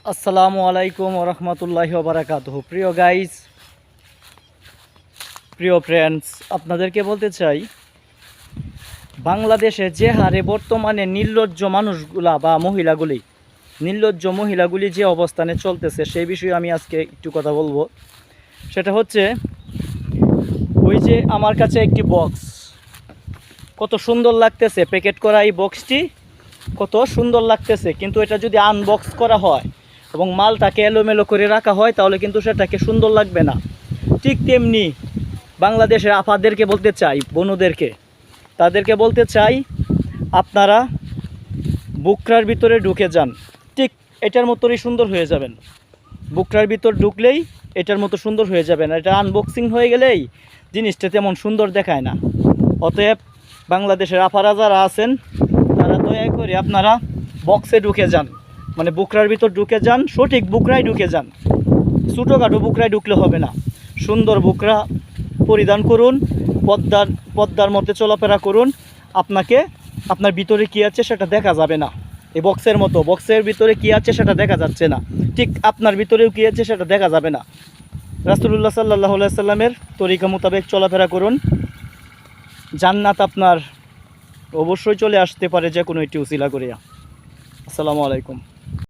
আসসালামু আলাইকুম ওরহমতুল্লাহি ওবারাকাতুহু। প্রিয় গাইজ, প্রিয় ফ্রেন্ডস, আপনাদেরকে বলতে চাই, বাংলাদেশে যে হারে বর্তমানে নির্লজ্জ মানুষগুলা বা নির্লজ্জ মহিলাগুলি যে অবস্থানে চলতেছে, সেই বিষয়ে আমি আজকে একটু কথা বলবো। সেটা হচ্ছে, ওই যে আমার কাছে একটি বক্স, কত সুন্দর লাগতেছে প্যাকেট করা এই বক্সটি, কত সুন্দর লাগতেছে, কিন্তু এটা যদি আনবক্স করা হয় এবং মালটাকে এলোমেলো করে রাখা হয় তাহলে কিন্তু সেটাকে সুন্দর লাগবে না। ঠিক তেমনি বাংলাদেশের আপাদেরকে বলতে চাই, বনুদেরকে, তাদেরকে বলতে চাই, আপনারা বুকরার ভিতরে ঢুকে যান, ঠিক এটার মতোই সুন্দর হয়ে যাবেন। বুকরার ভিতর ঢুকলেই এটার মতো সুন্দর হয়ে যাবেন। এটা আনবক্সিং হয়ে গেলেই জিনিসটা তেমন সুন্দর দেখায় না। অতএব বাংলাদেশের আপারা যারা আছেন, তারা দয়া করে আপনারা বক্সে ঢুকে যান, মানে বুকরার ভিতর ঢুকে যান, সঠিক বুকরায় ঢুকে যান। ছোটোখাটো বুকরায় ঢুকলে হবে না, সুন্দর বুকরা পরিধান করুন, পদ্মার মধ্যে চলাফেরা করুন। আপনার ভিতরে কী আছে সেটা দেখা যাবে না। এই বক্সের ভিতরে কী আছে সেটা দেখা যাচ্ছে না, ঠিক আপনার ভিতরেও কী আছে সেটা দেখা যাবে না। রাসূলুল্লাহ সাল্লাল্লাহু আলাইহি সাল্লামের তরিকা মোতাবেক চলাফেরা করুন, জান্নাত আপনার অবশ্যই চলে আসতে পারে যে কোনো একটি উসিলা করিয়া। আসসালামু আলাইকুম।